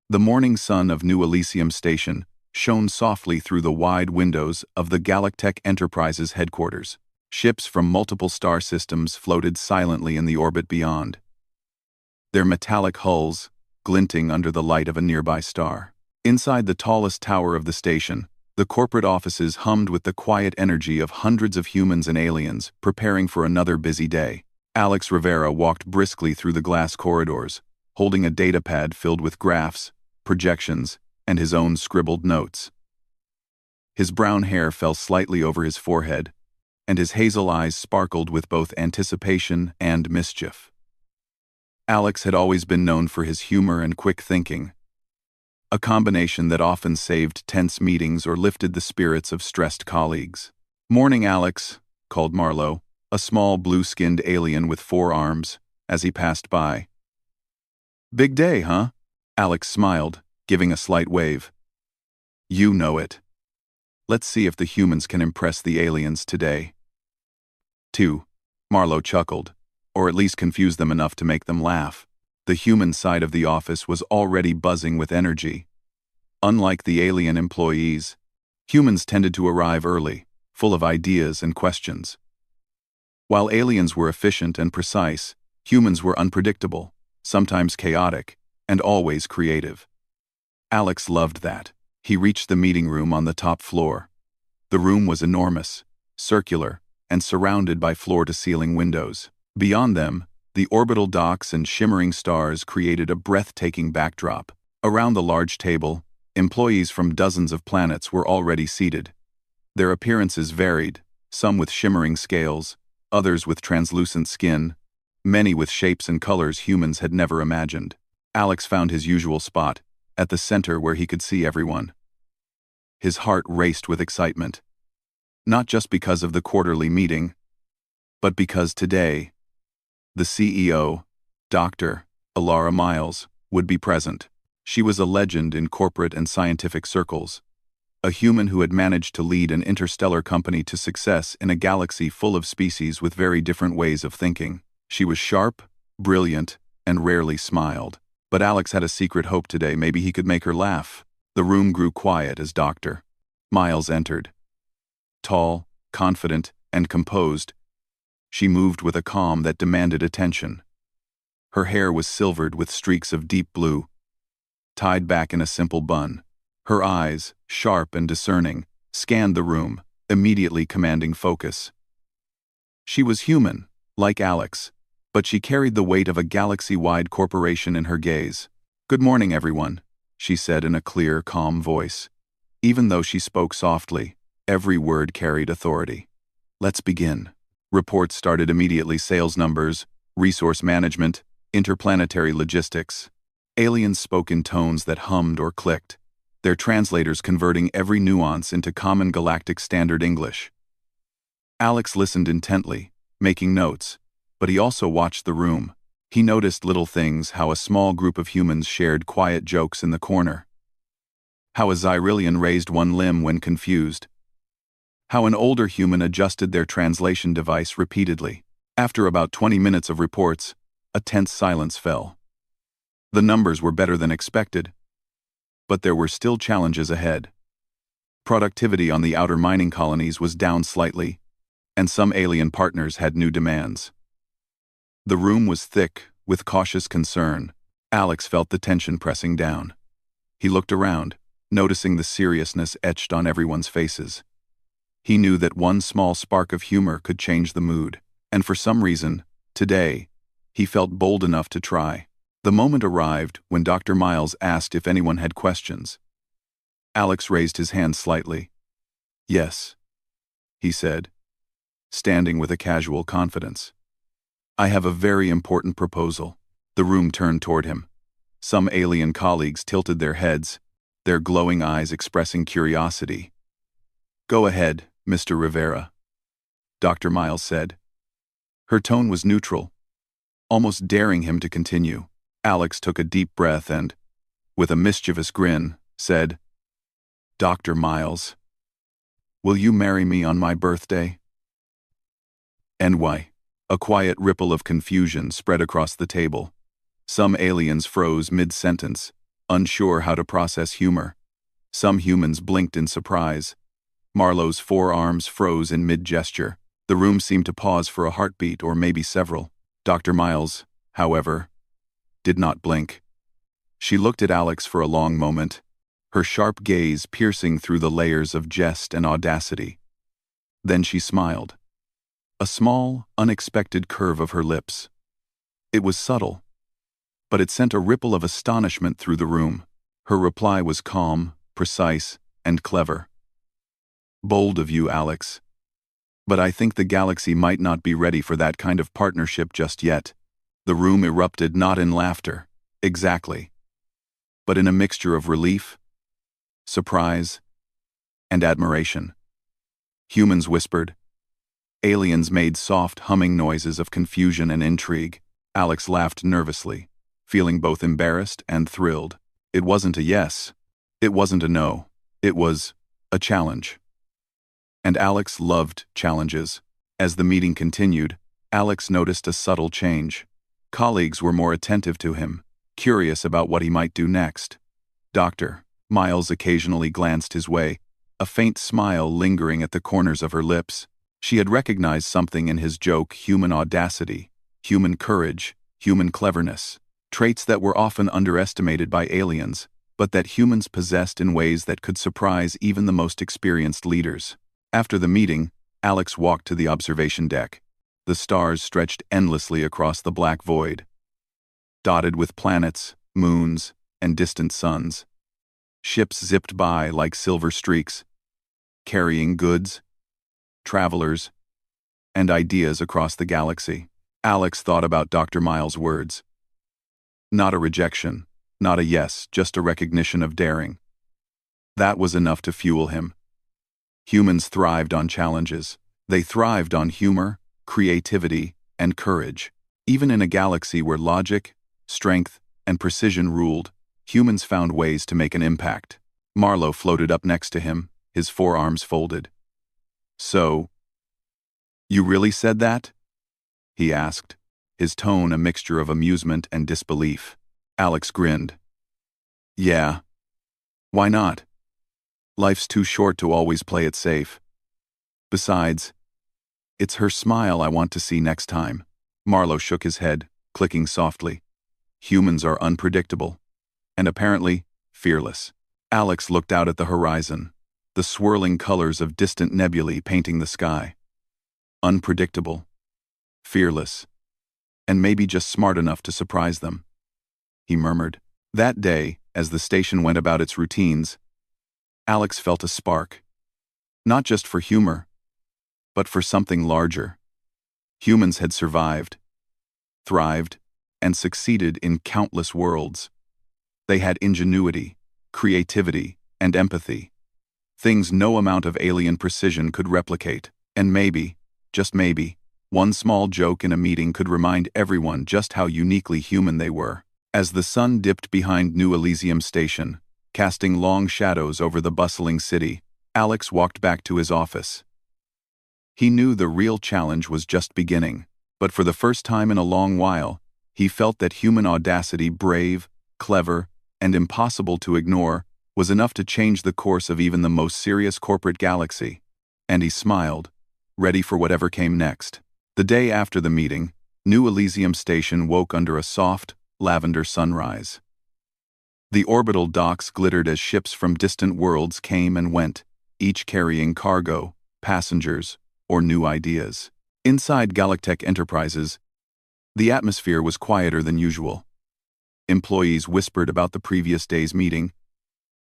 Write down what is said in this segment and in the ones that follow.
The morning sun of New Elysium Station shone softly through the wide windows of the Galactech Enterprises headquarters. Ships from multiple star systems floated silently in the orbit beyond, their metallic hulls glinting under the light of a nearby star. Inside the tallest tower of the station, the corporate offices hummed with the quiet energy of hundreds of humans and aliens preparing for another busy day. Alex Rivera walked briskly through the glass corridors, holding a datapad filled with graphs, projections, and his own scribbled notes. His brown hair fell slightly over his forehead, and his hazel eyes sparkled with both anticipation and mischief. Alex had always been known for his humor and quick thinking, a combination that often saved tense meetings or lifted the spirits of stressed colleagues. "Morning, Alex," called Marlowe, a small blue-skinned alien with 4 arms, as he passed by. "Big day, huh?" Alex smiled, giving a slight wave. "You know it. Let's see if the humans can impress the aliens today." 2. Marlowe chuckled, or at least confused them enough to make them laugh. The human side of the office was already buzzing with energy. Unlike the alien employees, humans tended to arrive early, full of ideas and questions. While aliens were efficient and precise, humans were unpredictable, sometimes chaotic, and always creative. Alex loved that. He reached the meeting room on the top floor. The room was enormous, circular, and surrounded by floor-to-ceiling windows. Beyond them, the orbital docks and shimmering stars created a breathtaking backdrop. Around the large table, employees from dozens of planets were already seated. Their appearances varied, some with shimmering scales, others with translucent skin, many with shapes and colors humans had never imagined. Alex found his usual spot, at the center where he could see everyone. His heart raced with excitement. Not just because of the quarterly meeting, but because today, the CEO, Dr. Alara Miles, would be present. She was a legend in corporate and scientific circles, a human who had managed to lead an interstellar company to success in a galaxy full of species with very different ways of thinking. She was sharp, brilliant, and rarely smiled. But Alex had a secret hope today. Maybe he could make her laugh. The room grew quiet as Dr. Miles entered. Tall, confident, and composed, she moved with a calm that demanded attention. Her hair was silvered with streaks of deep blue, tied back in a simple bun. Her eyes, sharp and discerning, scanned the room, immediately commanding focus. She was human, like Alex, but she carried the weight of a galaxy-wide corporation in her gaze. "Good morning, everyone," she said in a clear, calm voice. Even though she spoke softly, every word carried authority. "Let's begin." Reports started immediately: sales numbers, resource management, interplanetary logistics. Aliens spoke in tones that hummed or clicked, their translators converting every nuance into common galactic standard English. Alex listened intently, making notes, but he also watched the room. He noticed little things: how a small group of humans shared quiet jokes in the corner, how a Xyrillian raised one limb when confused, how an older human adjusted their translation device repeatedly. After about 20 minutes of reports, a tense silence fell. The numbers were better than expected, but there were still challenges ahead. Productivity on the outer mining colonies was down slightly, and some alien partners had new demands. The room was thick with cautious concern. Alex felt the tension pressing down. He looked around, noticing the seriousness etched on everyone's faces. He knew that one small spark of humor could change the mood, and for some reason, today, he felt bold enough to try. The moment arrived when Dr. Miles asked if anyone had questions. Alex raised his hand slightly. "Yes," he said, standing with a casual confidence. "I have a very important proposal." The room turned toward him. Some alien colleagues tilted their heads, their glowing eyes expressing curiosity. "Go ahead, Mr. Rivera," Dr. Miles said. Her tone was neutral, almost daring him to continue. Alex took a deep breath and, with a mischievous grin, said, "Dr. Miles, will you marry me on my birthday?" "And why?" A quiet ripple of confusion spread across the table. Some aliens froze mid-sentence, unsure how to process humor. Some humans blinked in surprise. Marlowe's forearms froze in mid-gesture. The room seemed to pause for a heartbeat or maybe several. Dr. Miles, however, did not blink. She looked at Alex for a long moment, her sharp gaze piercing through the layers of jest and audacity. Then she smiled. A small, unexpected curve of her lips. It was subtle, but it sent a ripple of astonishment through the room. Her reply was calm, precise, and clever. Bold of you, Alex. But I think the galaxy might not be ready for that kind of partnership just yet. The room erupted not in laughter, exactly, but in a mixture of relief, surprise, and admiration. Humans whispered. Aliens made soft humming noises of confusion and intrigue. Alex laughed nervously, feeling both embarrassed and thrilled. It wasn't a yes. It wasn't a no. It was a challenge. And Alex loved challenges. As the meeting continued, Alex noticed a subtle change. Colleagues were more attentive to him, curious about what he might do next. Dr. Miles occasionally glanced his way, a faint smile lingering at the corners of her lips. She had recognized something in his joke: human audacity, human courage, human cleverness, traits that were often underestimated by aliens, but that humans possessed in ways that could surprise even the most experienced leaders. After the meeting, Alex walked to the observation deck. The stars stretched endlessly across the black void, dotted with planets, moons, and distant suns. Ships zipped by like silver streaks, carrying goods, travelers, and ideas across the galaxy. Alex thought about Dr. Miles' words. Not a rejection, not a yes, just a recognition of daring. That was enough to fuel him. Humans thrived on challenges. They thrived on humor, creativity, and courage. Even in a galaxy where logic, strength, and precision ruled, humans found ways to make an impact. Marlowe floated up next to him, his forearms folded. So, you really said that? He asked, his tone a mixture of amusement and disbelief. Alex grinned. Yeah. Why not? Life's too short to always play it safe. Besides, it's her smile I want to see next time. Marlowe shook his head, clicking softly. Humans are unpredictable, and apparently, fearless. Alex looked out at the horizon, the swirling colors of distant nebulae painting the sky. Unpredictable, fearless, and maybe just smart enough to surprise them, he murmured. That day, as the station went about its routines, Alex felt a spark. Not just for humor, but for something larger. Humans had survived, thrived, and succeeded in countless worlds. They had ingenuity, creativity, and empathy. Things no amount of alien precision could replicate. And maybe, just maybe, one small joke in a meeting could remind everyone just how uniquely human they were. As the sun dipped behind New Elysium Station, casting long shadows over the bustling city, Alex walked back to his office. He knew the real challenge was just beginning, but for the first time in a long while, he felt that human audacity, brave, clever, and impossible to ignore, was enough to change the course of even the most serious corporate galaxy. And he smiled, ready for whatever came next. The day after the meeting, New Elysium Station woke under a soft, lavender sunrise. The orbital docks glittered as ships from distant worlds came and went, each carrying cargo, passengers, or new ideas. Inside Galactech Enterprises, the atmosphere was quieter than usual. Employees whispered about the previous day's meeting,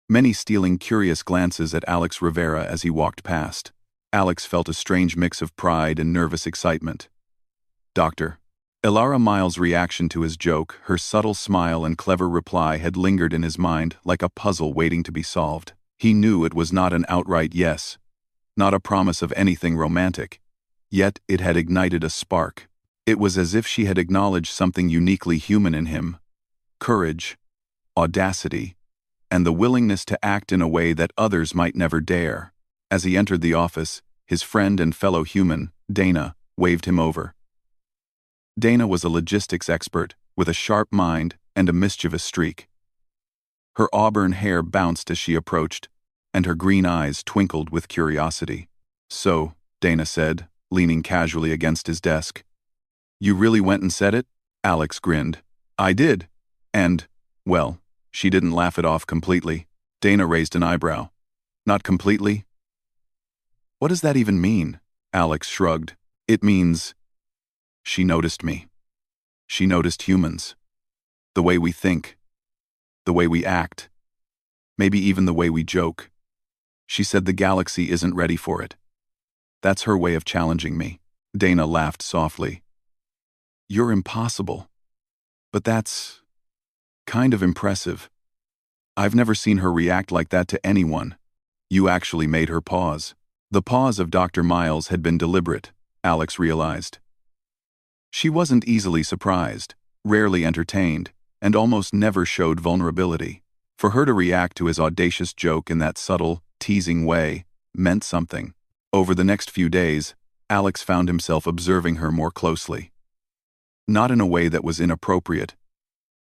many stealing curious glances at Alex Rivera as he walked past. Alex felt a strange mix of pride and nervous excitement. Dr. Elara Miles' reaction to his joke, her subtle smile and clever reply had lingered in his mind like a puzzle waiting to be solved. He knew it was not an outright yes, not a promise of anything romantic, yet it had ignited a spark. It was as if she had acknowledged something uniquely human in him: courage, audacity, and the willingness to act in a way that others might never dare. As he entered the office, his friend and fellow human, Dana, waved him over. Dana was a logistics expert with a sharp mind and a mischievous streak. Her auburn hair bounced as she approached, and her green eyes twinkled with curiosity. "So," Dana said, leaning casually against his desk. "You really went and said it?" Alex grinned. "I did. And, well," she didn't laugh it off completely. Dana raised an eyebrow. "Not completely?" "What does that even mean?" Alex shrugged. "It means she noticed me. She noticed humans. The way we think. The way we act. Maybe even the way we joke. She said the galaxy isn't ready for it. That's her way of challenging me." Dana laughed softly. "You're impossible. But that's kind of impressive. I've never seen her react like that to anyone." You actually made her pause. The pause of Dr. Miles had been deliberate, Alex realized. She wasn't easily surprised, rarely entertained, and almost never showed vulnerability. For her to react to his audacious joke in that subtle, teasing way meant something. Over the next few days, Alex found himself observing her more closely. Not in a way that was inappropriate,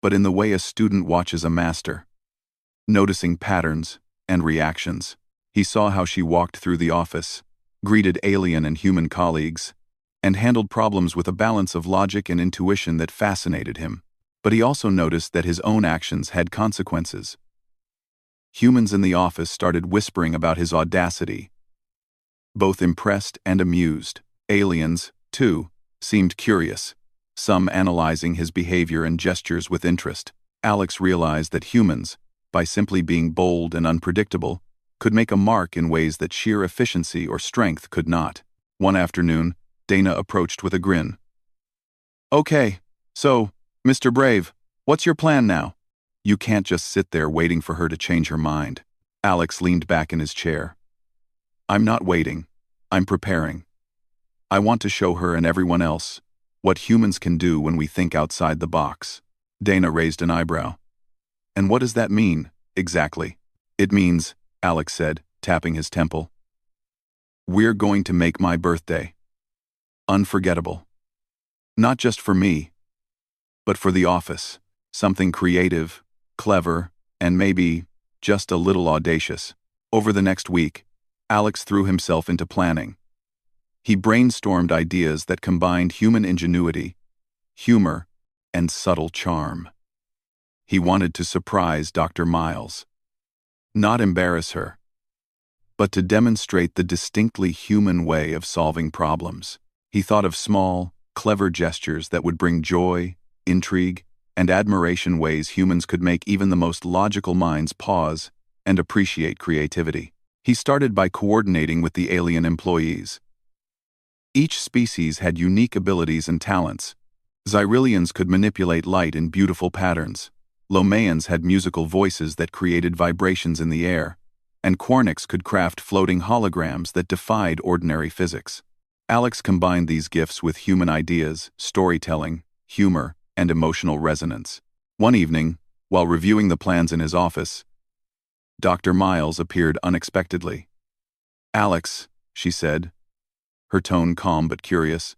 but in the way a student watches a master. Noticing patterns and reactions. He saw how she walked through the office, greeted alien and human colleagues, and handled problems with a balance of logic and intuition that fascinated him. But he also noticed that his own actions had consequences. Humans in the office started whispering about his audacity, both impressed and amused. Aliens, too, seemed curious, some analyzing his behavior and gestures with interest. Alex realized that humans, by simply being bold and unpredictable, could make a mark in ways that sheer efficiency or strength could not. One afternoon, Dana approached with a grin. "Okay, so, Mr. Brave, what's your plan now?" "You can't just sit there waiting for her to change her mind." Alex leaned back in his chair. "I'm not waiting. I'm preparing. I want to show her and everyone else what humans can do when we think outside the box." Dana raised an eyebrow. "And what does that mean, exactly?" "It means," Alex said, tapping his temple, "we're going to make my birthday unforgettable. Not just for me, but for the office. Something creative, clever, and maybe just a little audacious." Over the next week, Alex threw himself into planning. He brainstormed ideas that combined human ingenuity, humor, and subtle charm. He wanted to surprise Dr. Miles. Not embarrass her, but to demonstrate the distinctly human way of solving problems. He thought of small, clever gestures that would bring joy, intrigue, and admiration, ways humans could make even the most logical minds pause and appreciate creativity. He started by coordinating with the alien employees. Each species had unique abilities and talents. Xyrillians could manipulate light in beautiful patterns. Lomeans had musical voices that created vibrations in the air, and Quarnix could craft floating holograms that defied ordinary physics. Alex combined these gifts with human ideas, storytelling, humor, and emotional resonance. One evening, while reviewing the plans in his office, Dr. Miles appeared unexpectedly. "Alex," she said, her tone calm but curious,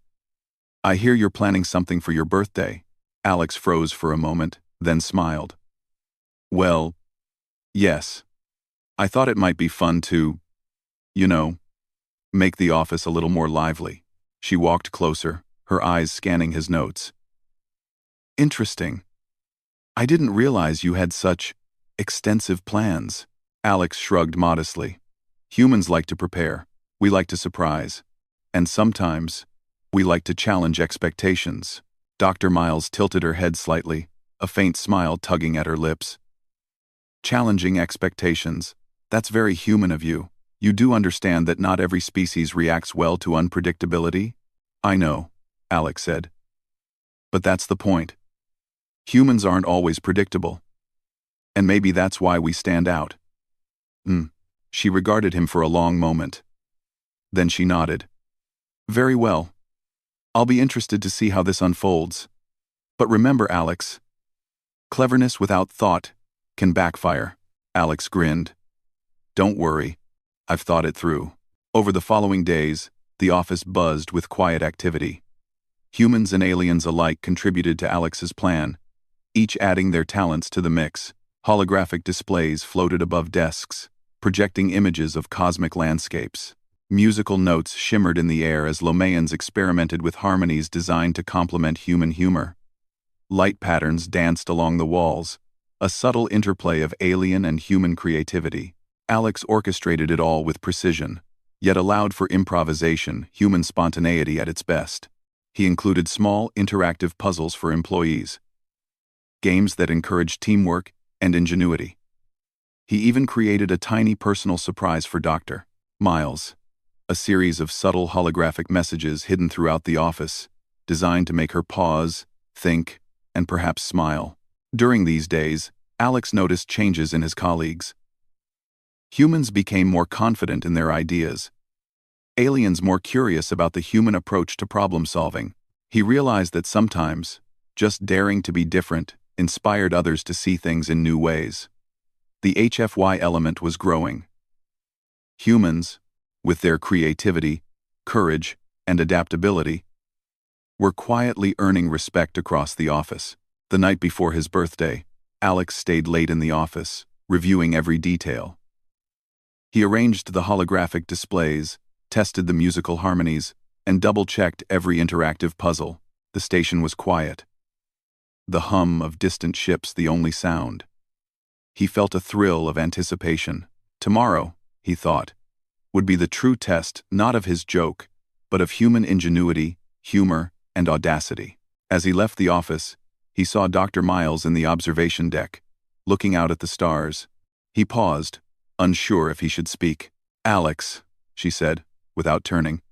"I hear you're planning something for your birthday." Alex froze for a moment, then smiled. "Well, yes. I thought it might be fun to, you know, make the office a little more lively." She walked closer, her eyes scanning his notes. "Interesting. I didn't realize you had such extensive plans." Alex shrugged modestly. "Humans like to prepare. We like to surprise. And sometimes, we like to challenge expectations." Dr. Miles tilted her head slightly, a faint smile tugging at her lips. "Challenging expectations. That's very human of you. You do understand that not every species reacts well to unpredictability?" "I know," Alex said. "But that's the point. Humans aren't always predictable. And maybe that's why we stand out." She regarded him for a long moment. Then she nodded. "Very well. I'll be interested to see how this unfolds. But remember, Alex, cleverness without thought can backfire." Alex grinned. "Don't worry. I've thought it through." Over the following days, the office buzzed with quiet activity. Humans and aliens alike contributed to Alex's plan, each adding their talents to the mix. Holographic displays floated above desks, projecting images of cosmic landscapes. Musical notes shimmered in the air as Lomayans experimented with harmonies designed to complement human humor. Light patterns danced along the walls, a subtle interplay of alien and human creativity. Alex orchestrated it all with precision, yet allowed for improvisation, human spontaneity at its best. He included small, interactive puzzles for employees, games that encouraged teamwork and ingenuity. He even created a tiny personal surprise for Dr. Miles, a series of subtle holographic messages hidden throughout the office, designed to make her pause, think, and perhaps smile. During these days, Alex noticed changes in his colleagues. Humans became more confident in their ideas. Aliens more curious about the human approach to problem-solving. He realized that sometimes, just daring to be different inspired others to see things in new ways. The HFY element was growing. Humans, with their creativity, courage, and adaptability, were quietly earning respect across the office. The night before his birthday, Alex stayed late in the office, reviewing every detail. He arranged the holographic displays, tested the musical harmonies, and double-checked every interactive puzzle. The station was quiet, the hum of distant ships the only sound. He felt a thrill of anticipation. Tomorrow, he thought, would be the true test not of his joke, but of human ingenuity, humor, and audacity. As he left the office, he saw Dr. Miles in the observation deck, looking out at the stars. He paused, unsure if he should speak. "Alex," she said, without turning,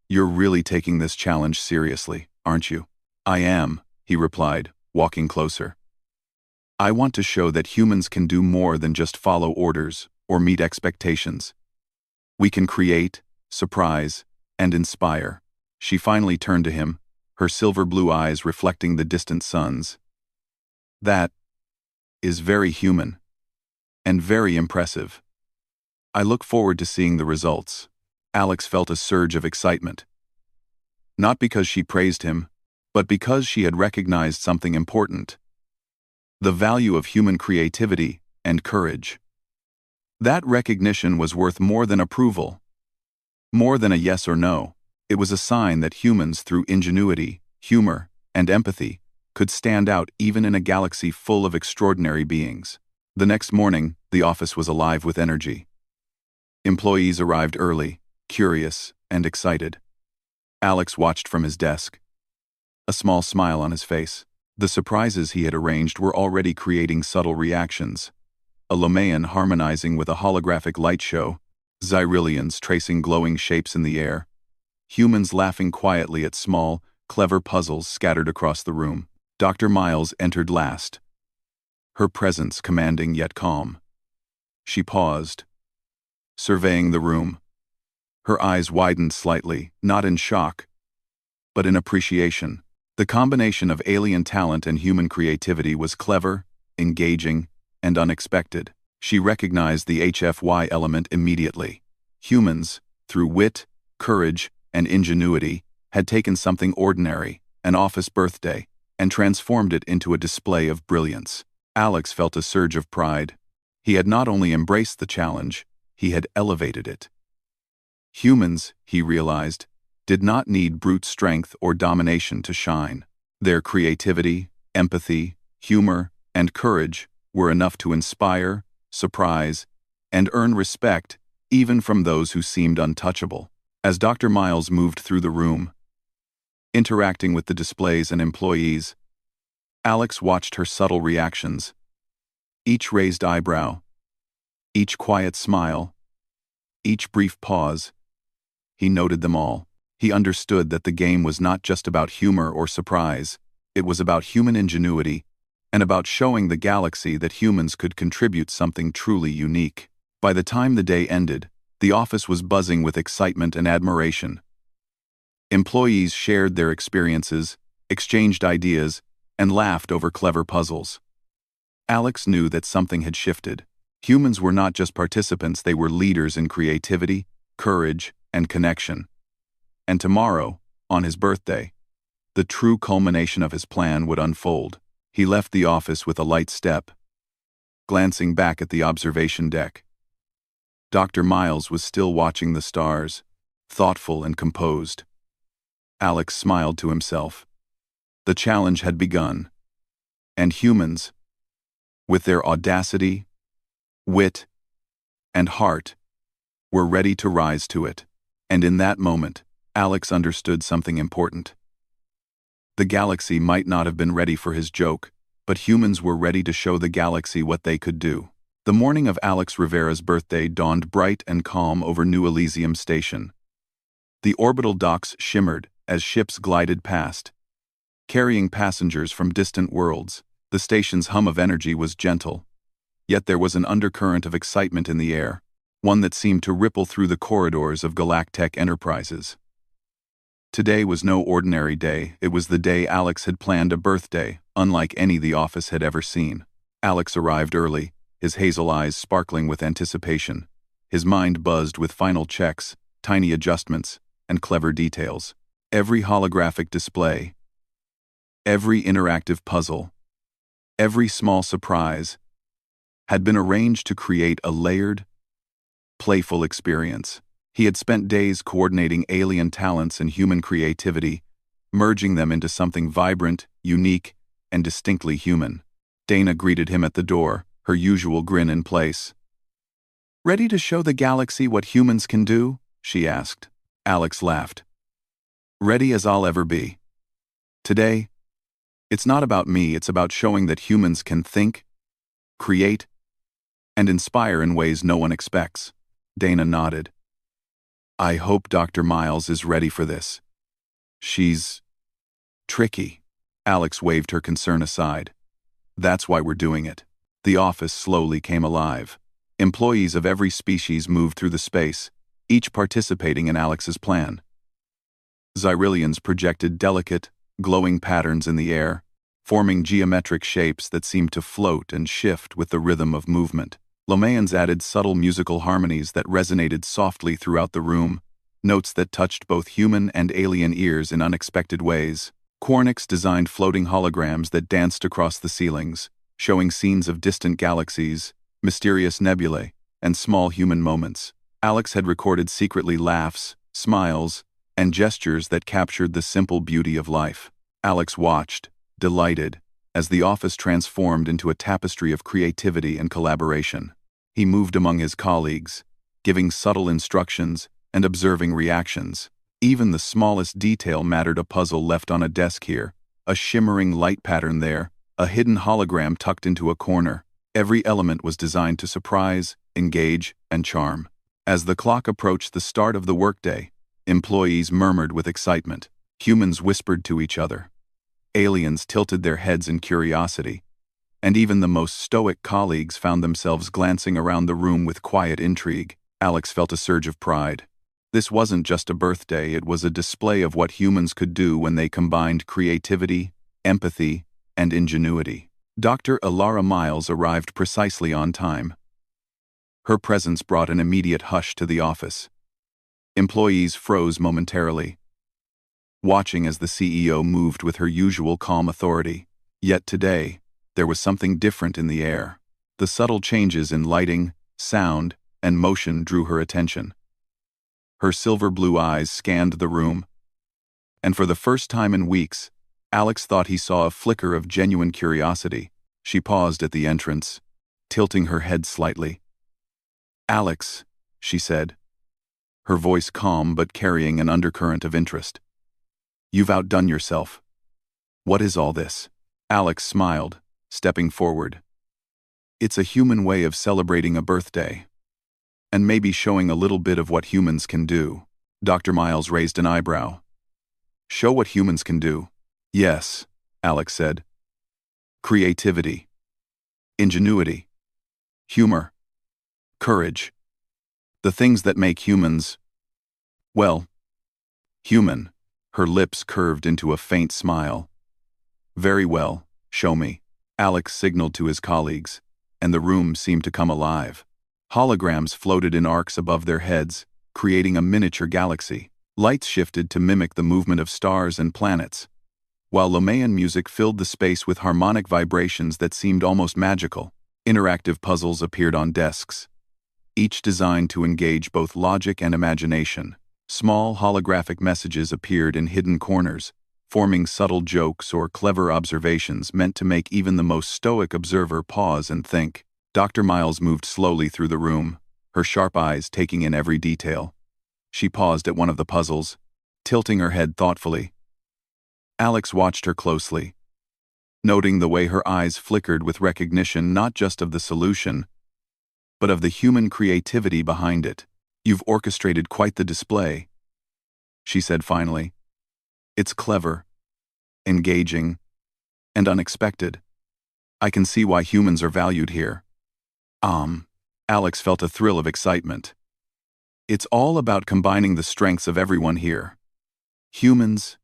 "you're really taking this challenge seriously, aren't you?" "I am," he replied, walking closer. "I want to show that humans can do more than just follow orders or meet expectations. We can create, surprise, and inspire." She finally turned to him, her silver blue eyes reflecting the distant suns. "That is very human and very impressive. I look forward to seeing the results." Alex felt a surge of excitement. Not because she praised him, but because she had recognized something important: the value of human creativity and courage. That recognition was worth more than approval, more than a yes or no. It was a sign that humans, through ingenuity, humor, and empathy, could stand out even in a galaxy full of extraordinary beings. The next morning, the office was alive with energy. Employees arrived early, curious and excited. Alex watched from his desk, a small smile on his face. The surprises he had arranged were already creating subtle reactions. A Lomayan harmonizing with a holographic light show, Xyrillians tracing glowing shapes in the air, humans laughing quietly at small, clever puzzles scattered across the room. Dr. Miles entered last, her presence commanding yet calm. She paused, surveying the room. Her eyes widened slightly, not in shock, but in appreciation. The combination of alien talent and human creativity was clever, engaging, and unexpected. She recognized the HFY element immediately. Humans, through wit, courage, and ingenuity, had taken something ordinary, an office birthday, and transformed it into a display of brilliance. Alex felt a surge of pride. He had not only embraced the challenge, he had elevated it. Humans, he realized, did not need brute strength or domination to shine. Their creativity, empathy, humor, and courage were enough to inspire, surprise, and earn respect even from those who seemed untouchable. As Dr. Miles moved through the room, interacting with the displays and employees, Alex watched her subtle reactions. Each raised eyebrow, each quiet smile, each brief pause. He noted them all. He understood that the game was not just about humor or surprise. It was about human ingenuity and about showing the galaxy that humans could contribute something truly unique. By the time the day ended, the office was buzzing with excitement and admiration. Employees shared their experiences, exchanged ideas, and laughed over clever puzzles. Alex knew that something had shifted. Humans were not just participants, they were leaders in creativity, courage, and connection. And tomorrow, on his birthday, the true culmination of his plan would unfold. He left the office with a light step, glancing back at the observation deck. Dr. Miles was still watching the stars, thoughtful and composed. Alex smiled to himself. The challenge had begun, and humans, with their audacity, wit, and heart, were ready to rise to it. And in that moment, Alex understood something important. The galaxy might not have been ready for his joke, but humans were ready to show the galaxy what they could do. The morning of Alex Rivera's birthday dawned bright and calm over New Elysium Station. The orbital docks shimmered as ships glided past, carrying passengers from distant worlds. The station's hum of energy was gentle, yet there was an undercurrent of excitement in the air, one that seemed to ripple through the corridors of Galactech Enterprises. Today was no ordinary day. It was the day Alex had planned a birthday, unlike any the office had ever seen. Alex arrived early, his hazel eyes sparkling with anticipation. His mind buzzed with final checks, tiny adjustments, and clever details. Every holographic display, every interactive puzzle, every small surprise had been arranged to create a layered, playful experience. He had spent days coordinating alien talents and human creativity, merging them into something vibrant, unique, and distinctly human. Dana greeted him at the door, her usual grin in place. "Ready to show the galaxy what humans can do?" she asked. Alex laughed. "Ready as I'll ever be. Today, it's not about me, it's about showing that humans can think, create, and inspire in ways no one expects." Dana nodded. "I hope Dr. Miles is ready for this. She's tricky." Alex waved her concern aside. "That's why we're doing it." The office slowly came alive. Employees of every species moved through the space, each participating in Alex's plan. Xyrillians projected delicate, glowing patterns in the air, forming geometric shapes that seemed to float and shift with the rhythm of movement. Lomeans added subtle musical harmonies that resonated softly throughout the room, notes that touched both human and alien ears in unexpected ways. Quarnix designed floating holograms that danced across the ceilings, showing scenes of distant galaxies, mysterious nebulae, and small human moments. Alex had recorded secretly laughs, smiles, and gestures that captured the simple beauty of life. Alex watched, delighted, as the office transformed into a tapestry of creativity and collaboration. He moved among his colleagues, giving subtle instructions and observing reactions. Even the smallest detail mattered: a puzzle left on a desk here, a shimmering light pattern there, a hidden hologram tucked into a corner. Every element was designed to surprise, engage, and charm. As the clock approached the start of the workday, employees murmured with excitement. Humans whispered to each other. Aliens tilted their heads in curiosity, and even the most stoic colleagues found themselves glancing around the room with quiet intrigue. Alex felt a surge of pride. This wasn't just a birthday, it was a display of what humans could do when they combined creativity, empathy, and ingenuity. Dr. Ilara Miles arrived precisely on time. Her presence brought an immediate hush to the office. Employees froze momentarily, watching as the CEO moved with her usual calm authority. Yet today, there was something different in the air. The subtle changes in lighting, sound, and motion drew her attention. Her silver blue eyes scanned the room, and for the first time in weeks, Alex thought he saw a flicker of genuine curiosity. She paused at the entrance, tilting her head slightly. "Alex," she said, her voice calm but carrying an undercurrent of interest. "You've outdone yourself. What is all this?" Alex smiled, stepping forward. "It's a human way of celebrating a birthday, and maybe showing a little bit of what humans can do." Dr. Miles raised an eyebrow. "Show what humans can do?" "Yes," Alex said. "Creativity, ingenuity, humor, courage. The things that make humans, well, human." Her lips curved into a faint smile. "Very well, show me." Alex signaled to his colleagues, and the room seemed to come alive. Holograms floated in arcs above their heads, creating a miniature galaxy. Lights shifted to mimic the movement of stars and planets, while Lomean music filled the space with harmonic vibrations that seemed almost magical. Interactive puzzles appeared on desks, each designed to engage both logic and imagination. Small holographic messages appeared in hidden corners, forming subtle jokes or clever observations meant to make even the most stoic observer pause and think. Dr. Miles moved slowly through the room, her sharp eyes taking in every detail. She paused at one of the puzzles, tilting her head thoughtfully. Alex watched her closely, noting the way her eyes flickered with recognition not just of the solution, but of the human creativity behind it. "You've orchestrated quite the display," she said finally. "It's clever, engaging, and unexpected. I can see why humans are valued here." Alex felt a thrill of excitement. "It's all about combining the strengths of everyone here. Humans,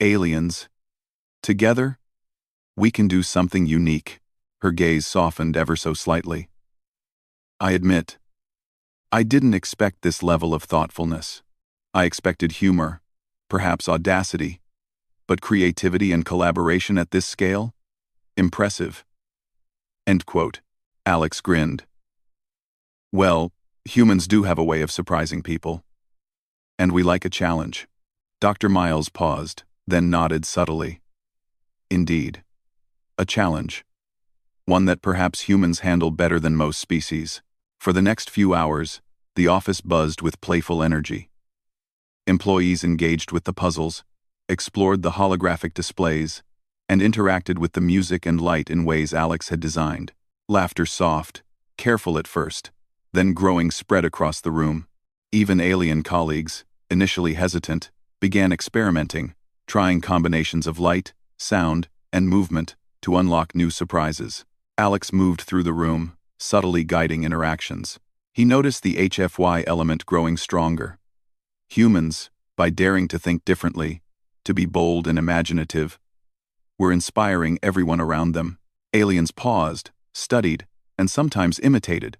aliens, together, we can do something unique." Her gaze softened ever so slightly. "I admit, I didn't expect this level of thoughtfulness. I expected humor, perhaps audacity, but creativity and collaboration at this scale? Impressive." End quote. Alex grinned. "Well, humans do have a way of surprising people. And we like a challenge." Dr. Miles paused, then nodded subtly. "Indeed. A challenge. One that perhaps humans handle better than most species." For the next few hours, the office buzzed with playful energy. Employees engaged with the puzzles, explored the holographic displays, and interacted with the music and light in ways Alex had designed. Laughter soft, careful at first, then growing spread across the room. Even alien colleagues, initially hesitant, began experimenting, trying combinations of light, sound, and movement to unlock new surprises. Alex moved through the room, subtly guiding interactions. He noticed the HFY element growing stronger. Humans, by daring to think differently, to be bold and imaginative, were inspiring everyone around them. Aliens paused, studied, and sometimes imitated,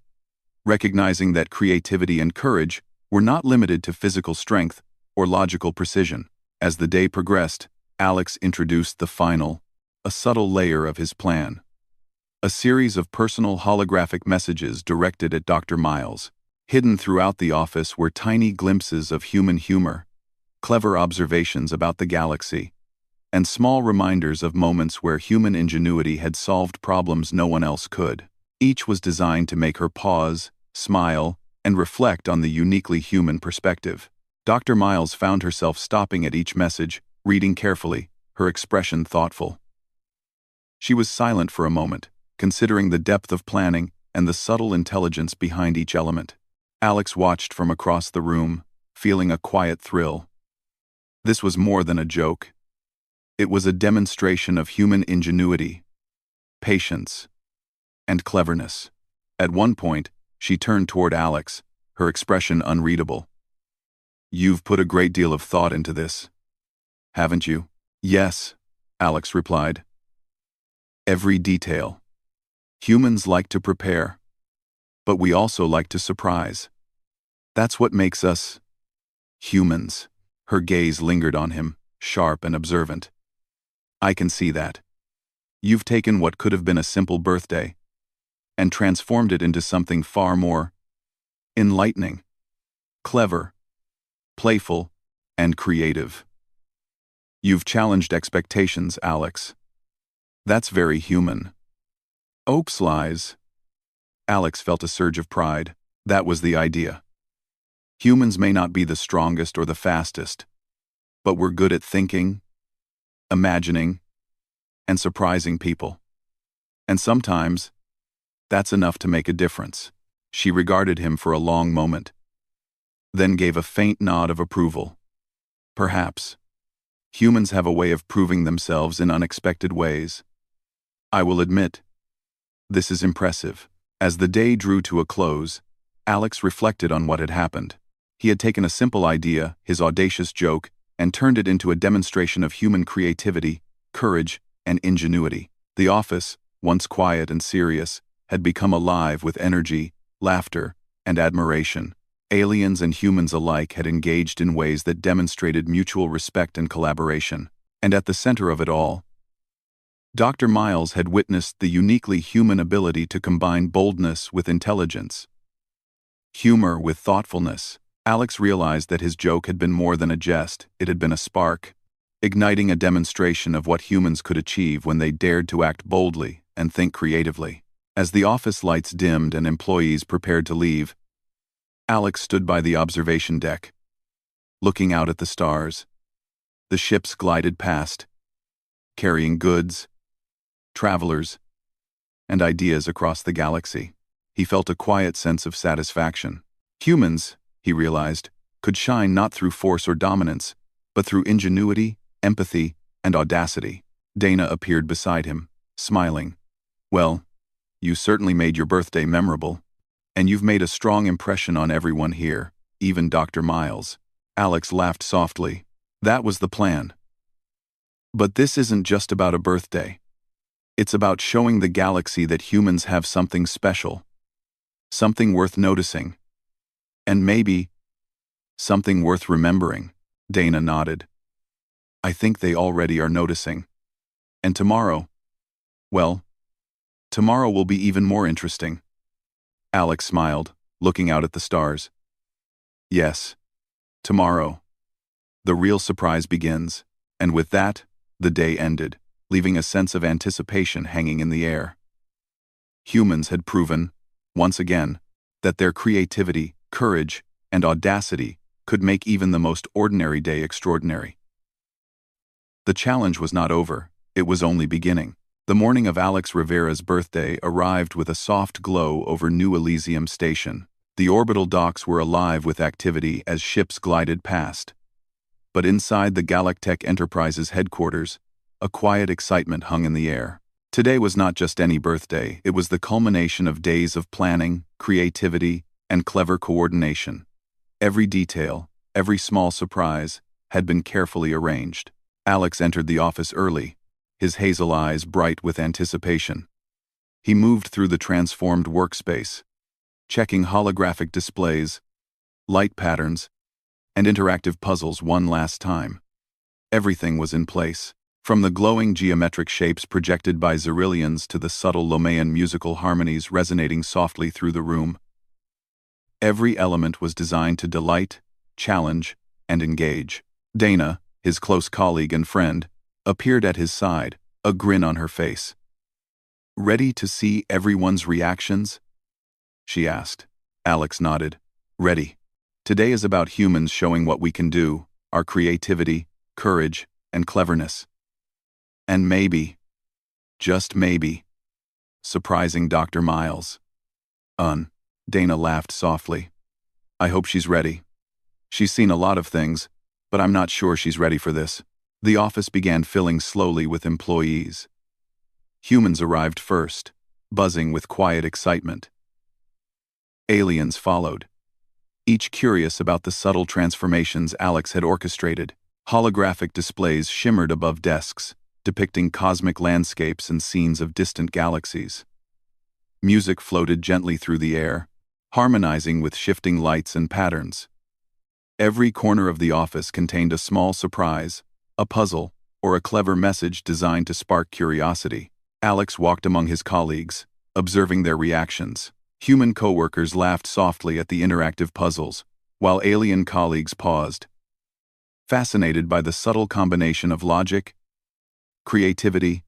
recognizing that creativity and courage were not limited to physical strength or logical precision. As the day progressed, Alex introduced the final, a subtle layer of his plan. A series of personal holographic messages directed at Dr. Miles. Hidden throughout the office were tiny glimpses of human humor, clever observations about the galaxy, and small reminders of moments where human ingenuity had solved problems no one else could. Each was designed to make her pause, smile, and reflect on the uniquely human perspective. Dr. Miles found herself stopping at each message, reading carefully, her expression thoughtful. She was silent for a moment, considering the depth of planning and the subtle intelligence behind each element. Alex watched from across the room, feeling a quiet thrill. This was more than a joke. It was a demonstration of human ingenuity, patience, and cleverness. At one point, she turned toward Alex, her expression unreadable. "You've put a great deal of thought into this, haven't you?" "Yes," Alex replied. "Every detail. Humans like to prepare, but we also like to surprise. That's what makes us humans." Her gaze lingered on him, sharp and observant. "I can see that. You've taken what could have been a simple birthday and transformed it into something far more enlightening, clever, playful, and creative. You've challenged expectations, Alex. That's very human." "Oops, lies." Alex felt a surge of pride. That was the idea. Humans may not be the strongest or the fastest, but we're good at thinking, imagining, and surprising people. And sometimes, that's enough to make a difference. She regarded him for a long moment, then gave a faint nod of approval. "Perhaps. Humans have a way of proving themselves in unexpected ways. I will admit, this is impressive." As the day drew to a close, Alex reflected on what had happened. He had taken a simple idea, his audacious joke, and turned it into a demonstration of human creativity, courage, and ingenuity. The office, once quiet and serious, had become alive with energy, laughter, and admiration. Aliens and humans alike had engaged in ways that demonstrated mutual respect and collaboration. And at the center of it all, Dr. Miles had witnessed the uniquely human ability to combine boldness with intelligence, humor with thoughtfulness. Alex realized that his joke had been more than a jest, it had been a spark, igniting a demonstration of what humans could achieve when they dared to act boldly and think creatively. As the office lights dimmed and employees prepared to leave, Alex stood by the observation deck, looking out at the stars. The ships glided past, carrying goods, travelers, and ideas across the galaxy. He felt a quiet sense of satisfaction. Humans, he realized, could shine not through force or dominance, but through ingenuity, empathy, and audacity. Dana appeared beside him, smiling. "Well, you certainly made your birthday memorable. And you've made a strong impression on everyone here, even Dr. Miles." Alex laughed softly. "That was the plan. But this isn't just about a birthday. It's about showing the galaxy that humans have something special, something worth noticing, and maybe something worth remembering." Dana nodded. "I think they already are noticing. And tomorrow, well, tomorrow will be even more interesting." Alex smiled, looking out at the stars. "Yes, tomorrow. The real surprise begins." And with that, the day ended, leaving a sense of anticipation hanging in the air. Humans had proven, once again, that their creativity, courage, and audacity could make even the most ordinary day extraordinary. The challenge was not over, it was only beginning. The morning of Alex Rivera's birthday arrived with a soft glow over New Elysium Station. The orbital docks were alive with activity as ships glided past. But inside the Galactech Enterprises headquarters, a quiet excitement hung in the air. Today was not just any birthday, it was the culmination of days of planning, creativity, and clever coordination. Every detail, every small surprise, had been carefully arranged. Alex entered the office early, his hazel eyes bright with anticipation. He moved through the transformed workspace, checking holographic displays, light patterns, and interactive puzzles one last time. Everything was in place, from the glowing geometric shapes projected by Xerillians to the subtle Lomaean musical harmonies resonating softly through the room. Every element was designed to delight, challenge, and engage. Dana, his close colleague and friend, appeared at his side, a grin on her face. "Ready to see everyone's reactions?" she asked. Alex nodded. "Ready. Today is about humans showing what we can do, our creativity, courage, and cleverness. And maybe, just maybe, surprising Dr. Miles." Dana laughed softly. "I hope she's ready. She's seen a lot of things, but I'm not sure she's ready for this." The office began filling slowly with employees. Humans arrived first, buzzing with quiet excitement. Aliens followed, each curious about the subtle transformations Alex had orchestrated. Holographic displays shimmered above desks, depicting cosmic landscapes and scenes of distant galaxies. Music floated gently through the air, harmonizing with shifting lights and patterns. Every corner of the office contained a small surprise, a puzzle, or a clever message designed to spark curiosity. Alex walked among his colleagues, observing their reactions. Human coworkers laughed softly at the interactive puzzles, while alien colleagues paused, fascinated by the subtle combination of logic, creativity,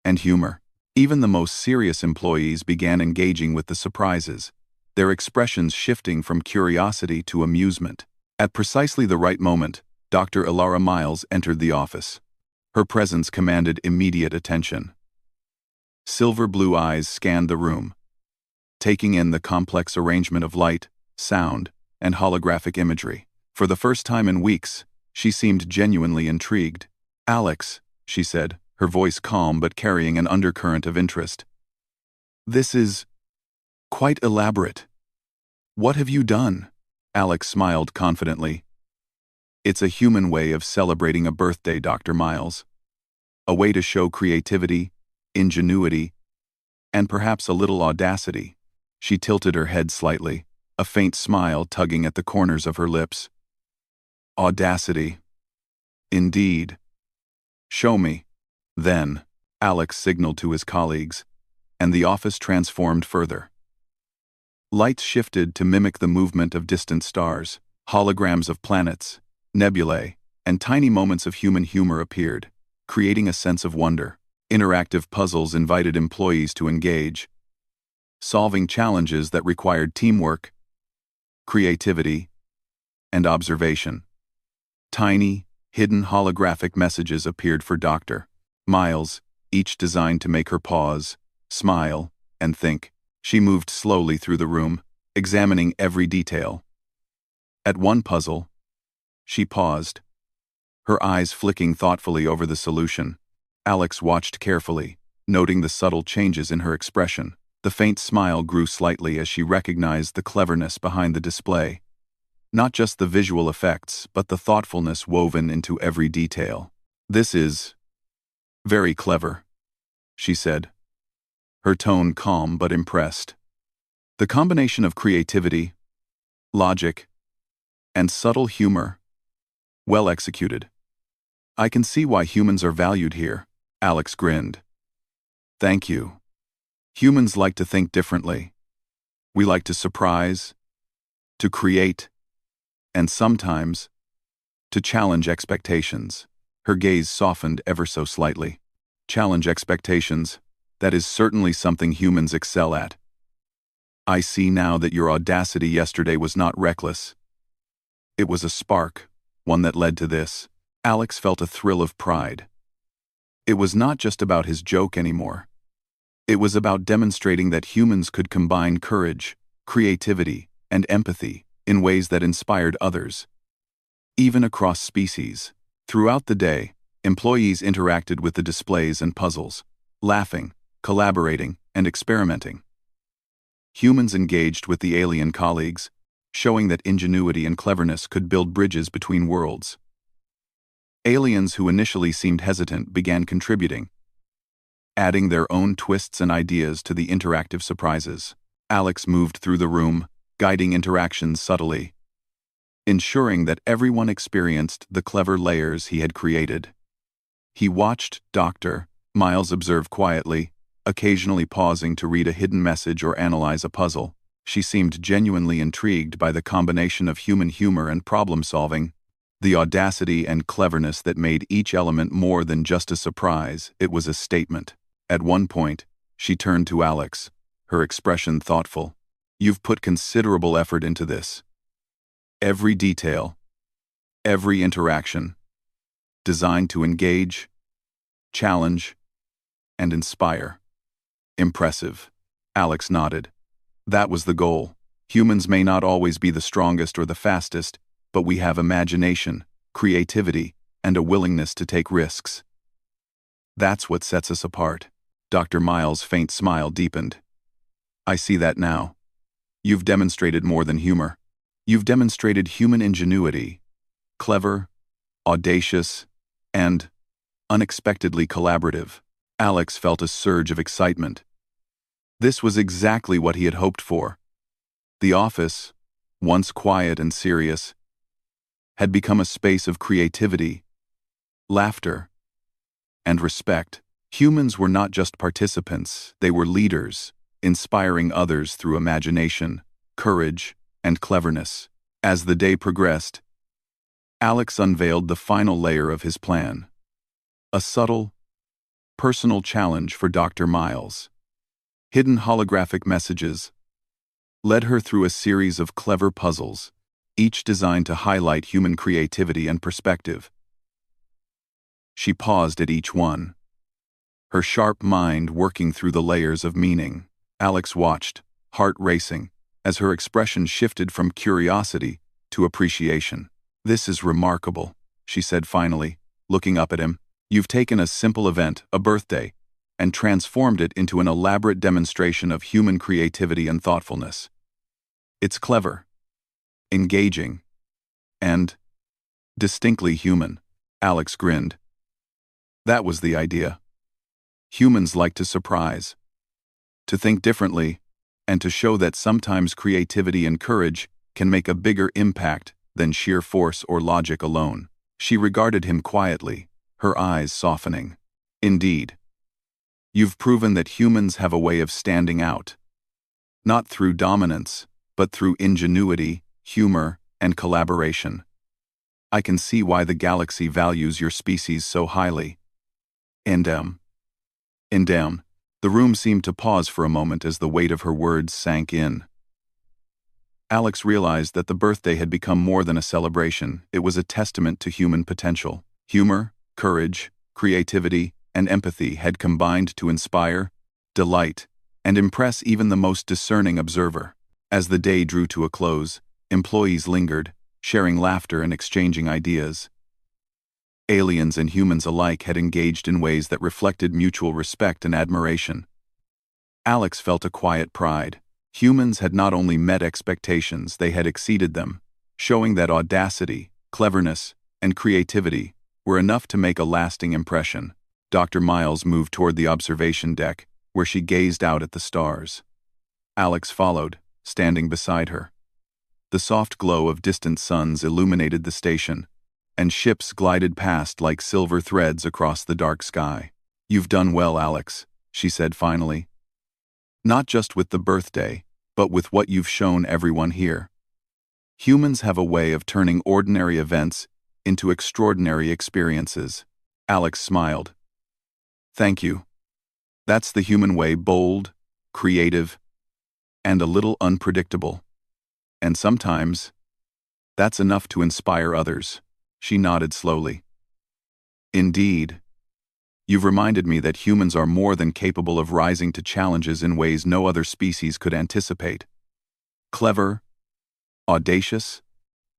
and humor. Even the most serious employees began engaging with the surprises, their expressions shifting from curiosity to amusement. At precisely the right moment, Dr. Ilara Miles entered the office. Her presence commanded immediate attention. Silver blue eyes scanned the room, taking in the complex arrangement of light, sound, and holographic imagery. For the first time in weeks, she seemed genuinely intrigued. "Alex," she said, her voice calm but carrying an undercurrent of interest. "This is quite elaborate. What have you done?" Alex smiled confidently. "It's a human way of celebrating a birthday, Dr. Miles. A way to show creativity, ingenuity, and perhaps a little audacity." She tilted her head slightly, a faint smile tugging at the corners of her lips. "Audacity. Indeed. Show me, then." Alex signaled to his colleagues, and the office transformed further. Lights shifted to mimic the movement of distant stars, holograms of planets, nebulae, and tiny moments of human humor appeared, creating a sense of wonder. Interactive puzzles invited employees to engage, solving challenges that required teamwork, creativity, and observation. Tiny, hidden holographic messages appeared for Dr. Miles, each designed to make her pause, smile, and think. She moved slowly through the room, examining every detail. At one puzzle, she paused, her eyes flicking thoughtfully over the solution. Alex watched carefully, noting the subtle changes in her expression. The faint smile grew slightly as she recognized the cleverness behind the display. Not just the visual effects, but the thoughtfulness woven into every detail. "This is very clever," she said, her tone calm but impressed. The combination of creativity, logic, and subtle humor, well executed. "I can see why humans are valued here," Alex grinned. "Thank you. Humans like to think differently. We like to surprise, to create, and sometimes, to challenge expectations." Her gaze softened ever so slightly. "Challenge expectations, that is certainly something humans excel at. I see now that your audacity yesterday was not reckless. It was a spark, one that led to this." Alex felt a thrill of pride. It was not just about his joke anymore. It was about demonstrating that humans could combine courage, creativity, and empathy in ways that inspired others. Even across species, throughout the day, employees interacted with the displays and puzzles, laughing, collaborating, and experimenting. Humans engaged with the alien colleagues, showing that ingenuity and cleverness could build bridges between worlds. Aliens who initially seemed hesitant began contributing, adding their own twists and ideas to the interactive surprises. Alex moved through the room, guiding interactions subtly, ensuring that everyone experienced the clever layers he had created. He watched Dr. Miles observe quietly, occasionally pausing to read a hidden message or analyze a puzzle. She seemed genuinely intrigued by the combination of human humor and problem-solving, the audacity and cleverness that made each element more than just a surprise. It was a statement. At one point, she turned to Alex, her expression thoughtful. "You've put considerable effort into this. Every detail, every interaction, designed to engage, challenge, and inspire." "Impressive." Alex nodded. "That was the goal. Humans may not always be the strongest or the fastest, but we have imagination, creativity, and a willingness to take risks. That's what sets us apart." Dr. Miles' faint smile deepened. "I see that now. You've demonstrated more than humor. You've demonstrated human ingenuity, clever, audacious, and unexpectedly collaborative." Alex felt a surge of excitement. This was exactly what he had hoped for. The office, once quiet and serious, had become a space of creativity, laughter, and respect. Humans were not just participants, they were leaders, inspiring others through imagination, courage, and cleverness. As the day progressed, Alex unveiled the final layer of his plan. A subtle, personal challenge for Dr. Miles. Hidden holographic messages led her through a series of clever puzzles, each designed to highlight human creativity and perspective. She paused at each one, her sharp mind working through the layers of meaning. Alex watched, heart racing, as her expression shifted from curiosity to appreciation. "This is remarkable," she said finally, looking up at him. "You've taken a simple event, a birthday, and transformed it into an elaborate demonstration of human creativity and thoughtfulness. It's clever, engaging, and distinctly human." Alex grinned. "That was the idea. Humans like to surprise, to think differently, and to show that sometimes creativity and courage can make a bigger impact than sheer force or logic alone." She regarded him quietly, her eyes softening. "Indeed. You've proven that humans have a way of standing out, not through dominance, but through ingenuity, humor, and collaboration. I can see why the galaxy values your species so highly. And the room seemed to pause for a moment as the weight of her words sank in. Alex realized that the birthday had become more than a celebration. It was a testament to human potential. Humor, courage, creativity, and empathy had combined to inspire, delight, and impress even the most discerning observer. As the day drew to a close, employees lingered, sharing laughter and exchanging ideas. Aliens and humans alike had engaged in ways that reflected mutual respect and admiration. Alex felt a quiet pride. Humans had not only met expectations, they had exceeded them, showing that audacity, cleverness, and creativity were enough to make a lasting impression. Dr. Miles moved toward the observation deck, where she gazed out at the stars. Alex followed, standing beside her. The soft glow of distant suns illuminated the station, and ships glided past like silver threads across the dark sky. "You've done well, Alex," she said finally. "Not just with the birthday, but with what you've shown everyone here. Humans have a way of turning ordinary events into extraordinary experiences." Alex smiled. "Thank you. That's the human way, bold, creative, and a little unpredictable. And sometimes, that's enough to inspire others." She nodded slowly. "Indeed. You've reminded me that humans are more than capable of rising to challenges in ways no other species could anticipate. Clever, audacious,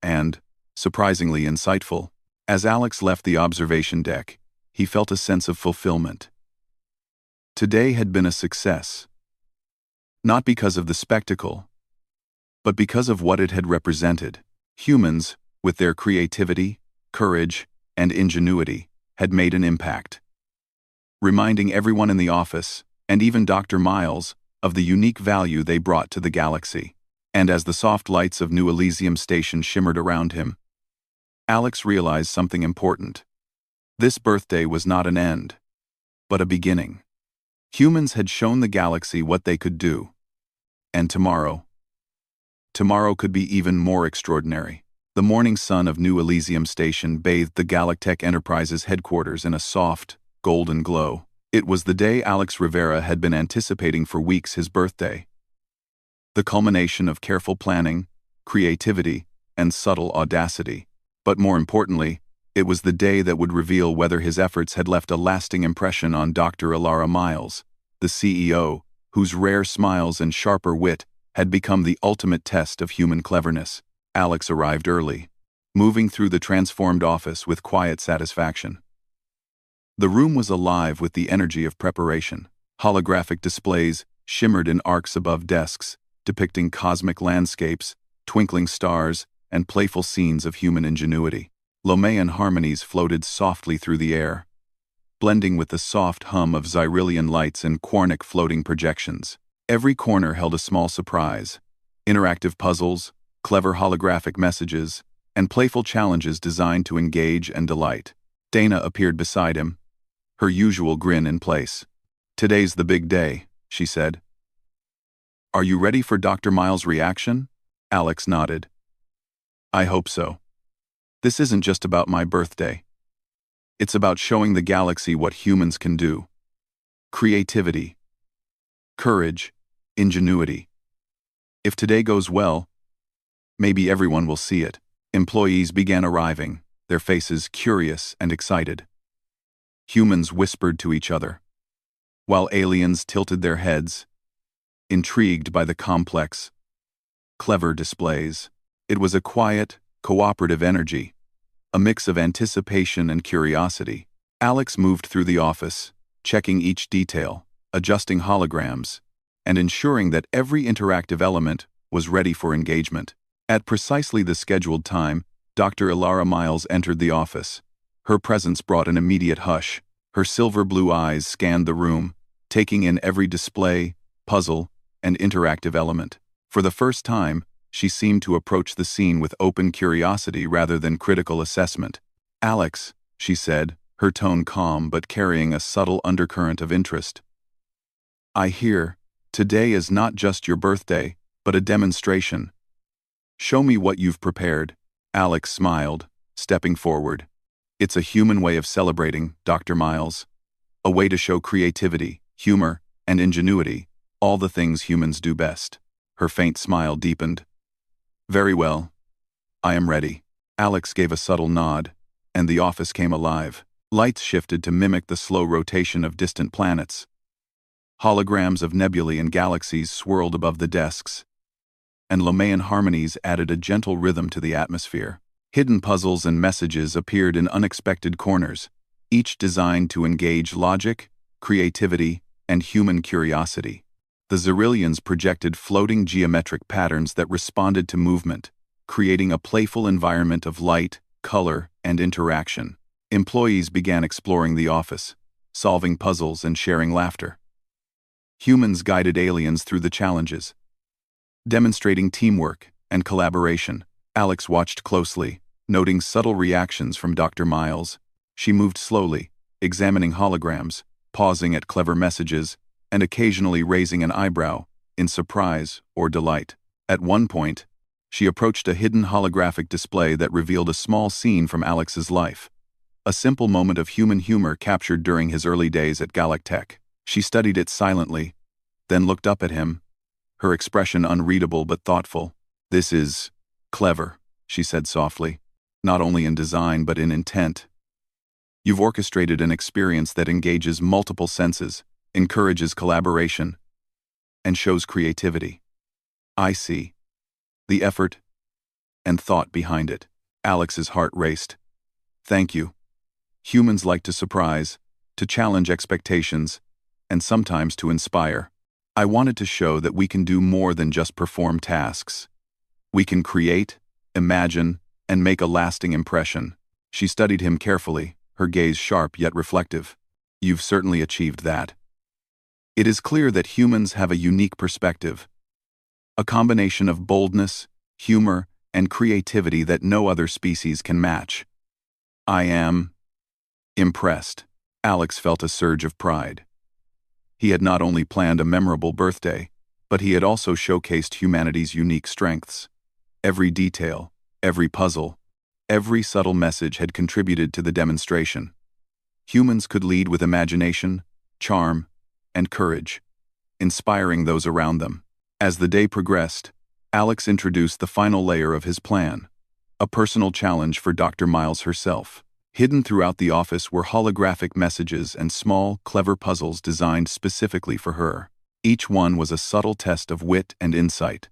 and, surprisingly insightful." As Alex left the observation deck, he felt a sense of fulfillment. Today had been a success. Not because of the spectacle, but because of what it had represented. Humans, with their creativity, courage, and ingenuity, had made an impact, reminding everyone in the office, and even Dr. Miles, of the unique value they brought to the galaxy. And as the soft lights of New Elysium Station shimmered around him, Alex realized something important. This birthday was not an end, but a beginning. Humans had shown the galaxy what they could do. And tomorrow could be even more extraordinary. The morning sun of New Elysium Station bathed the Galactech Enterprises headquarters in a soft, golden glow. It was the day Alex Rivera had been anticipating for weeks, his birthday. The culmination of careful planning, creativity, and subtle audacity. But more importantly, it was the day that would reveal whether his efforts had left a lasting impression on Dr. Ilara Miles, the CEO, whose rare smiles and sharper wit had become the ultimate test of human cleverness. Alex arrived early, moving through the transformed office with quiet satisfaction. The room was alive with the energy of preparation. Holographic displays shimmered in arcs above desks, depicting cosmic landscapes, twinkling stars, and playful scenes of human ingenuity. Lomean harmonies floated softly through the air, blending with the soft hum of Xyrillian lights and quarnic floating projections. Every corner held a small surprise: interactive puzzles, clever holographic messages, and playful challenges designed to engage and delight. Dana appeared beside him, her usual grin in place. "Today's the big day," she said. "Are you ready for Dr. Miles' reaction?" Alex nodded. "I hope so. This isn't just about my birthday. It's about showing the galaxy what humans can do. Creativity, courage, ingenuity. If today goes well, maybe everyone will see it." Employees began arriving, their faces curious and excited. Humans whispered to each other, while aliens tilted their heads, intrigued by the complex, clever displays. It was a quiet, cooperative energy, a mix of anticipation and curiosity. Alex moved through the office, checking each detail, adjusting holograms, and ensuring that every interactive element was ready for engagement. At precisely the scheduled time, Dr. Ilara Miles entered the office. Her presence brought an immediate hush. Her silver blue eyes scanned the room, taking in every display, puzzle, and interactive element. For the first time, she seemed to approach the scene with open curiosity rather than critical assessment. "Alex," she said, her tone calm but carrying a subtle undercurrent of interest, I hear, today is not just your birthday, but a demonstration. Show me what you've prepared. Alex smiled, stepping forward. It's a human way of celebrating, Dr. Miles. A way to show creativity, humor, and ingenuity, all the things humans do best. Her faint smile deepened. Very well. I am ready. Alex gave a subtle nod, and the office came alive. Lights shifted to mimic the slow rotation of distant planets. Holograms of nebulae and galaxies swirled above the desks, and Lomaean harmonies added a gentle rhythm to the atmosphere. Hidden puzzles and messages appeared in unexpected corners, each designed to engage logic, creativity, and human curiosity. The Xerillians projected floating geometric patterns that responded to movement, creating a playful environment of light, color, and interaction. Employees began exploring the office, solving puzzles and sharing laughter. Humans guided aliens through the challenges, demonstrating teamwork and collaboration. Alex watched closely, noting subtle reactions from Dr. Miles. She moved slowly, examining holograms, pausing at clever messages, and occasionally raising an eyebrow in surprise or delight. At one point, she approached a hidden holographic display that revealed a small scene from Alex's life. A simple moment of human humor captured during his early days at Galactech. She studied it silently, then looked up at him, her expression unreadable but thoughtful. This is clever, she said softly, not only in design but in intent. You've orchestrated an experience that engages multiple senses, encourages collaboration, and shows creativity. I see the effort and thought behind it. Alex's heart raced. Thank you. Humans like to surprise, to challenge expectations, and sometimes to inspire. I wanted to show that we can do more than just perform tasks. We can create, imagine, and make a lasting impression. She studied him carefully, her gaze sharp yet reflective. You've certainly achieved that. It is clear that humans have a unique perspective, a combination of boldness, humor, and creativity that no other species can match. I am impressed. Alex felt a surge of pride. He had not only planned a memorable birthday, but he had also showcased humanity's unique strengths. Every detail, every puzzle, every subtle message had contributed to the demonstration. Humans could lead with imagination, charm, and courage, inspiring those around them. As the day progressed, Alex introduced the final layer of his plan, a personal challenge for Dr. Miles herself. Hidden throughout the office were holographic messages and small, clever puzzles designed specifically for her. Each one was a subtle test of wit and insight,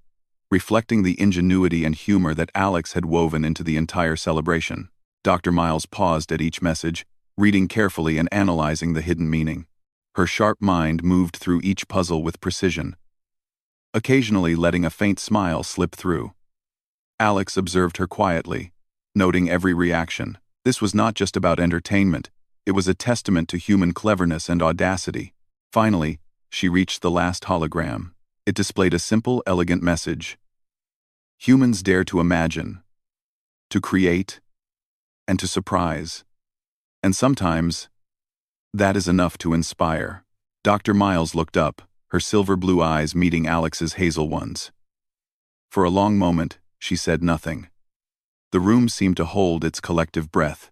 reflecting the ingenuity and humor that Alex had woven into the entire celebration. Dr. Miles paused at each message, reading carefully and analyzing the hidden meaning. Her sharp mind moved through each puzzle with precision, occasionally letting a faint smile slip through. Alex observed her quietly, noting every reaction. This was not just about entertainment, it was a testament to human cleverness and audacity. Finally, she reached the last hologram. It displayed a simple, elegant message. Humans dare to imagine, to create, and to surprise. And sometimes, that is enough to inspire. Dr. Miles looked up, her silver blue eyes meeting Alex's hazel ones. For a long moment, she said nothing. The room seemed to hold its collective breath.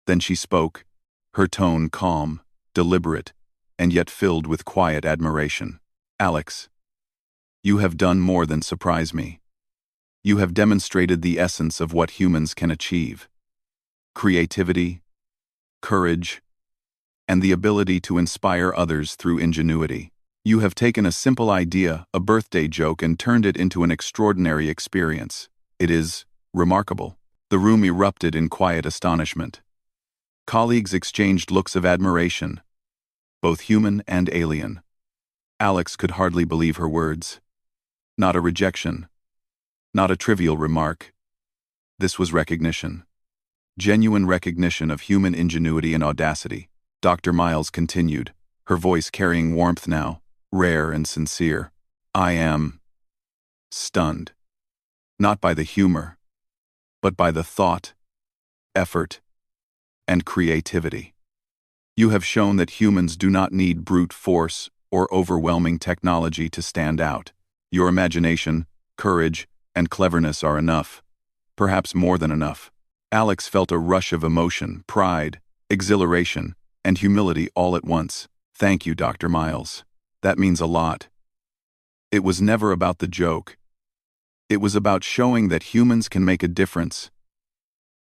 Then she spoke, her tone calm, deliberate, and yet filled with quiet admiration. Alex, you have done more than surprise me. You have demonstrated the essence of what humans can achieve. Creativity, courage, and the ability to inspire others through ingenuity. You have taken a simple idea, a birthday joke, and turned it into an extraordinary experience. It is remarkable. The room erupted in quiet astonishment. Colleagues exchanged looks of admiration, both human and alien. Alex could hardly believe her words. Not a rejection. Not a trivial remark. This was recognition. Genuine recognition of human ingenuity and audacity. Dr. Miles continued, her voice carrying warmth now, rare and sincere. I am stunned. Not by the humor, but by the thought, effort, and creativity. You have shown that humans do not need brute force or overwhelming technology to stand out. Your imagination, courage, and cleverness are enough. Perhaps more than enough. Alex felt a rush of emotion, pride, exhilaration, and humility all at once. Thank you, Dr. Miles. That means a lot. It was never about the joke. It was about showing that humans can make a difference,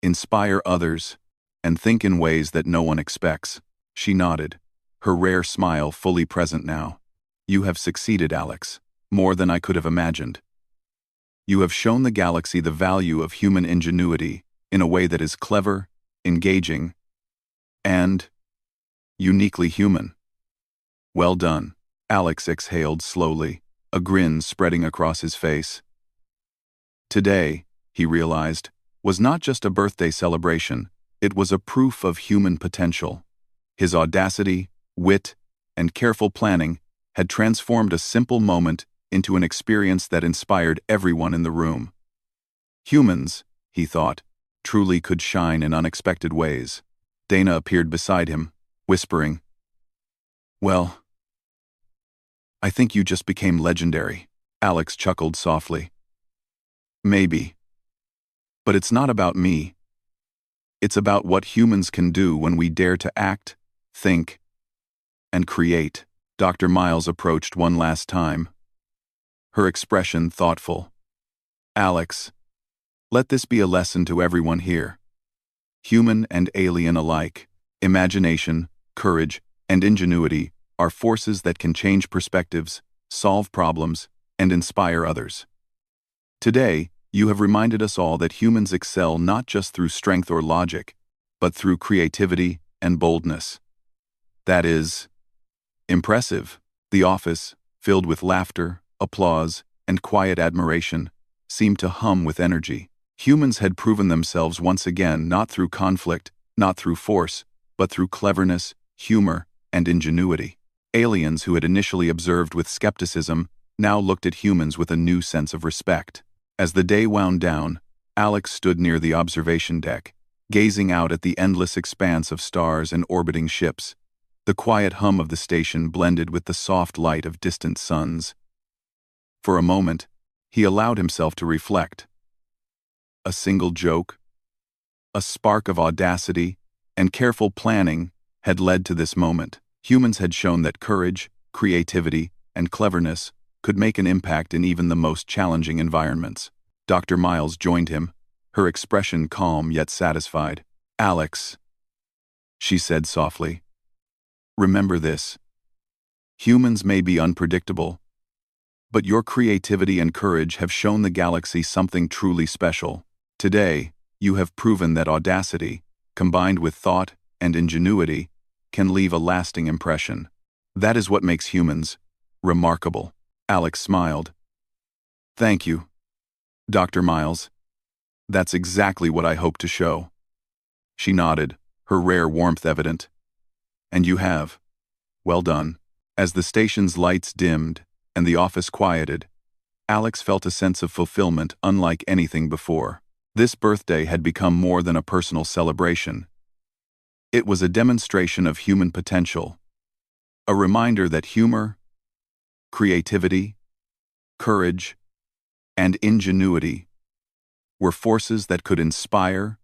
inspire others, and think in ways that no one expects. She nodded, her rare smile fully present now. You have succeeded, Alex, more than I could have imagined. You have shown the galaxy the value of human ingenuity in a way that is clever, engaging, and uniquely human. Well done. Alex exhaled slowly, a grin spreading across his face. Today, he realized, was not just a birthday celebration, it was a proof of human potential. His audacity, wit, and careful planning had transformed a simple moment into an experience that inspired everyone in the room. Humans, he thought, truly could shine in unexpected ways. Dana appeared beside him, whispering, "Well, I think you just became legendary." Alex chuckled softly. "Maybe. But it's not about me. It's about what humans can do when we dare to act, think, and create." Dr. Miles approached one last time, her expression thoughtful. "Alex, let this be a lesson to everyone here. Human and alien alike, imagination, courage, and ingenuity are forces that can change perspectives, solve problems, and inspire others. Today, you have reminded us all that humans excel not just through strength or logic, but through creativity and boldness. That is impressive." The office, filled with laughter, applause, and quiet admiration, seemed to hum with energy. Humans had proven themselves once again not through conflict, not through force, but through cleverness, humor, and ingenuity. Aliens who had initially observed with skepticism now looked at humans with a new sense of respect. As the day wound down, Alex stood near the observation deck, gazing out at the endless expanse of stars and orbiting ships. The quiet hum of the station blended with the soft light of distant suns. For a moment, he allowed himself to reflect. A single joke, a spark of audacity, and careful planning had led to this moment. Humans had shown that courage, creativity, and cleverness could make an impact in even the most challenging environments. Dr. Miles joined him, her expression calm yet satisfied. "Alex," she said softly, "remember this. Humans may be unpredictable, but your creativity and courage have shown the galaxy something truly special. Today, you have proven that audacity, combined with thought and ingenuity, can leave a lasting impression. That is what makes humans remarkable." Alex smiled. "Thank you, Dr. Miles. That's exactly what I hope to show." She nodded, her rare warmth evident. "And you have. Well done." As the station's lights dimmed and the office quieted, Alex felt a sense of fulfillment unlike anything before. This birthday had become more than a personal celebration. It was a demonstration of human potential, a reminder that humor, creativity, courage, and ingenuity were forces that could inspire,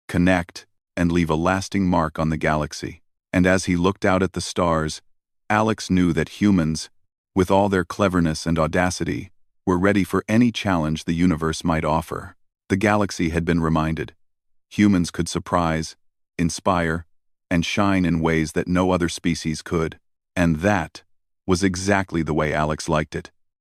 connect, and leave a lasting mark on the galaxy. And as he looked out at the stars, Alex knew that humans, with all their cleverness and audacity, were ready for any challenge the universe might offer. The galaxy had been reminded. Humans could surprise, inspire, and shine in ways that no other species could. And that was exactly the way Alex liked it.